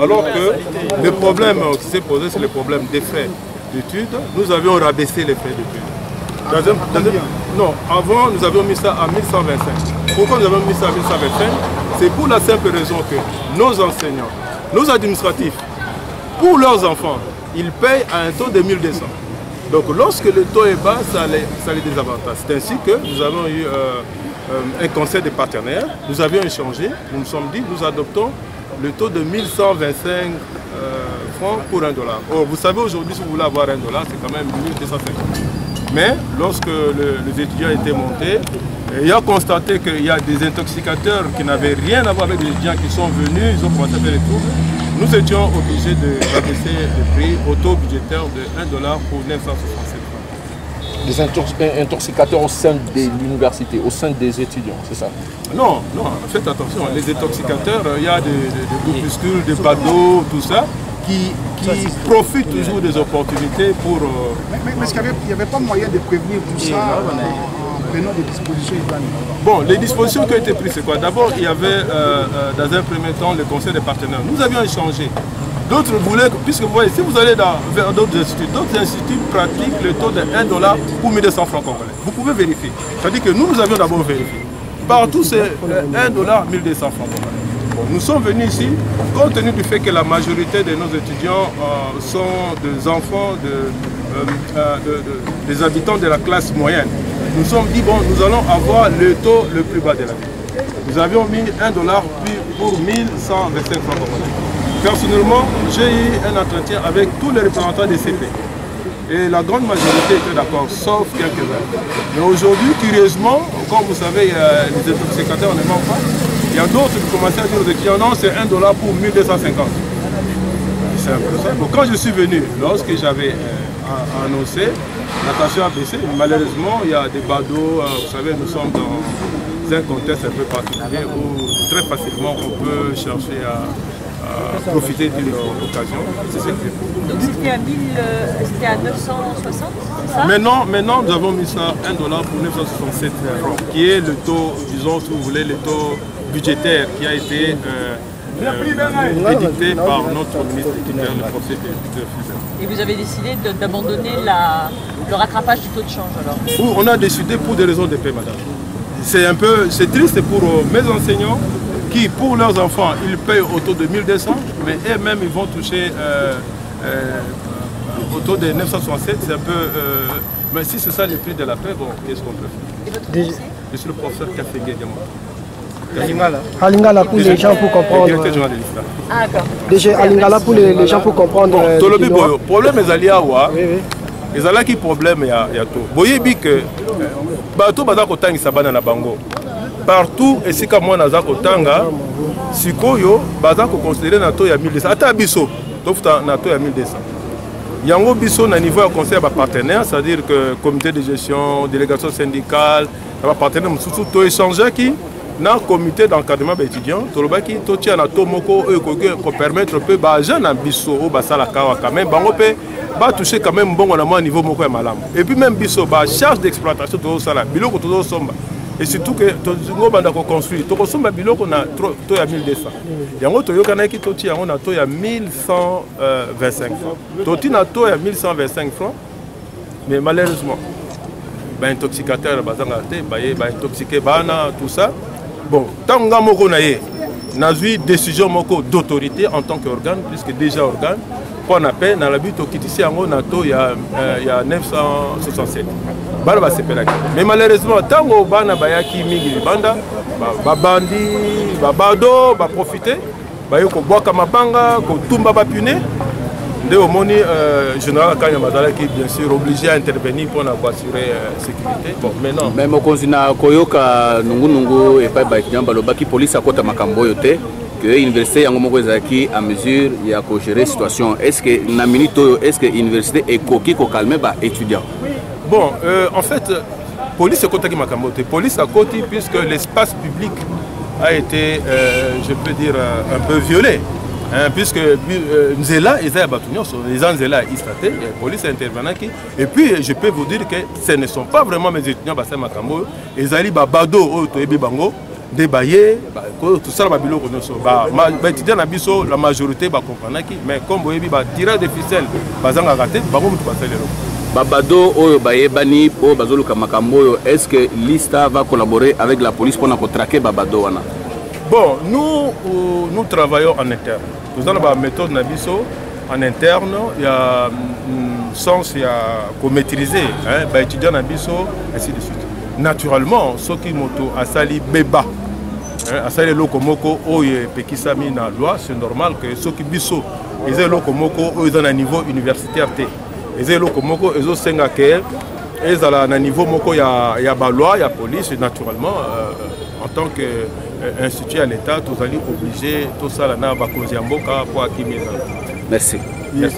Alors que le problème qui s'est posé, c'est le problème des frais d'études. Nous avions rabaissé les frais d'études. Non, avant nous avions mis ça à 1125. Pourquoi nous avons mis ça à 1125? C'est pour la simple raison que nos enseignants, nos administratifs, pour leurs enfants, ils payent à un taux de 1200. Donc lorsque le taux est bas, ça les désavantage. C'est ainsi que nous avons eu un conseil de partenaires. Nous avions échangé, nous nous sommes dit, nous adoptons le taux de 1125 francs pour $1. Or, vous savez, aujourd'hui, si vous voulez avoir $1, c'est quand même 1250. Mais lorsque les étudiants étaient montés, il a constaté qu'il y a des intoxicateurs qui n'avaient rien à voir avec les étudiants qui sont venus, ils ont commencé à faire les troubles. Nous étions obligés de rabaisser le prix au taux budgétaire de $1 pour 967 francs. Des intoxicateurs au sein de l'université, au sein des étudiants, c'est ça? Non, non, faites attention, les intoxicateurs, il y a des groupuscules, des badauds, tout ça, qui profitent toujours des opportunités pour... Mais est-ce qu'il n'y avait pas moyen de prévenir tout ça en prenant des dispositions islamiques? Bon, les dispositions qui ont été prises, c'est quoi? D'abord, il y avait, dans un premier temps, le conseil des partenaires. Nous avions échangé. D'autres voulaient, puisque vous voyez, si vous allez vers d'autres instituts pratiquent le taux de $1 pour 1200 francs congolais. Vous pouvez vérifier. C'est-à-dire que nous avions d'abord vérifié. Partout, c'est $1, 1200 francs congolais. Bon, nous sommes venus ici, compte tenu du fait que la majorité de nos étudiants sont des enfants des habitants de la classe moyenne. Nous sommes dit, bon, nous allons avoir le taux le plus bas de la ville. Nous avions mis $1 pour 1125 francs congolais. Personnellement, j'ai eu un entretien avec tous les représentants des CP. Et la grande majorité était d'accord, sauf quelques-uns. Mais aujourd'hui, curieusement, comme vous savez, les intoxicateurs ne manquent pas. Il y a d'autres qui commençaient à dire aux étudiants, non, c'est $1 pour 1250. C'est un peu ça. Bon, quand je suis venu, lorsque j'avais annoncé, la tension a baissé. Malheureusement, il y a des badauds, vous savez, nous sommes dans un contexte un peu particulier où très facilement on peut chercher à profiter d'une occasion. C'est ce que donc c'était à 960, c'est ça? Maintenant, nous avons mis ça $1 pour 967 francs, qui est le taux, disons, si vous voulez, le taux budgétaire qui a été édicté par notre ministre le professeur Fuzel. Et vous avez décidé d'abandonner le rattrapage du taux de change alors? On a décidé pour des raisons de paix, madame. C'est triste pour mes enseignants qui, pour leurs enfants, ils payent au taux de 1200, mais eux-mêmes, ils vont toucher au taux de 967. C'est un peu... mais si c'est ça le prix de la paix, bon, qu'est-ce qu'on peut faire? Et votre nom, c'est? Je suis le professeur Kafégué Diamant. Alingala pour les gens pour comprendre. Ah, d'accord. Déjà, Alingala pour les gens pour comprendre. Le problème est allé à Wa. Les ala qui problème ya tout. Voyez bien que bateau baza kotanga sabana na bango. Partout et si comme moi naza kotanga sikoyo baza ko considérer na to ya 1200 ata biso tofuta na to ya 1200. Yango biso na niveau ya conseil ba partenaire, c'est-à-dire que comité de gestion, délégation syndicale, ba partenaire mususu to échanger qui na comité d'encadrement des étudiants, tolobaki to tia na to moko ko permettre peu ba jeune biso o basala kawa quand même bango pe ba toucher quand même bon à niveau moko ya malamu. Et puis même biso ba charge d'exploitation to sala biloko to somba. Et surtout que to banda ko construire to somba biloko na to ya 1200. Yango to yokana ki to tia on a to ya 1125 francs. To tina to ya 1125 francs. Mais malheureusement ba intoxicateur bazanga te ba intoxiqué bana tout ça. Bon, tant que moko na ye, n'a eu décision moko d'autorité en tant qu'organe, puisque déjà organe, qu'on appelle dans la but au Kitisi en NATO il y a 967. Mais malheureusement, tant que bana bayaki mingi banda, babandi, babado, ba profiter, ba yoko boaka mabanga, ko tumba ba pune. Dès au moni général Kanya Mazala qui bien sûr obligé à intervenir pour assurer la sécurité. Bon, maintenant. Même au Konzina Koyoka Nungu et pas Baïkian Balobaki police à côté Makambo yote que l'université est en mesure de gérer la situation. Est-ce que l'université est coquille pour calmer les étudiants? Bon, en fait, la police est côté Makamote. Police à côté puisque l'espace public a été, je peux dire, un peu violé. Hein, puisque Nzela, ils ont battu, les Nzela, ils la police est intervenant. Et puis, je peux vous dire que ce ne sont pas vraiment mes étudiants, Bassem Makambo, ils ont Bado, Bango, débaillé, tout ça, étudiants, la majorité, mais comme vous voyez, tirage de ficelle, Bazanga raté, Babado, Bani, Bazoluka Makambo, est-ce que l'ISTA va collaborer avec la police pour traquer Babado? Bon, nous travaillons en interne. Nous avons une méthode en interne, il y a un sens pour maîtriser les étudiants Nabiso, ainsi de suite. Naturellement, ceux qui moto asali beba, asali lokomoko, pekisami na loi, c'est normal que ceux qui biso, ils ont lokomoko, ils ont un niveau universitaire. Ils ont lokomoko, ils ont sengake, ils ont un niveau moko, il y a la loi, il y a la police, naturellement. En tant qu'institut à l'État, tous allez obliger tout ça là pour Akimeza. Merci. Yes.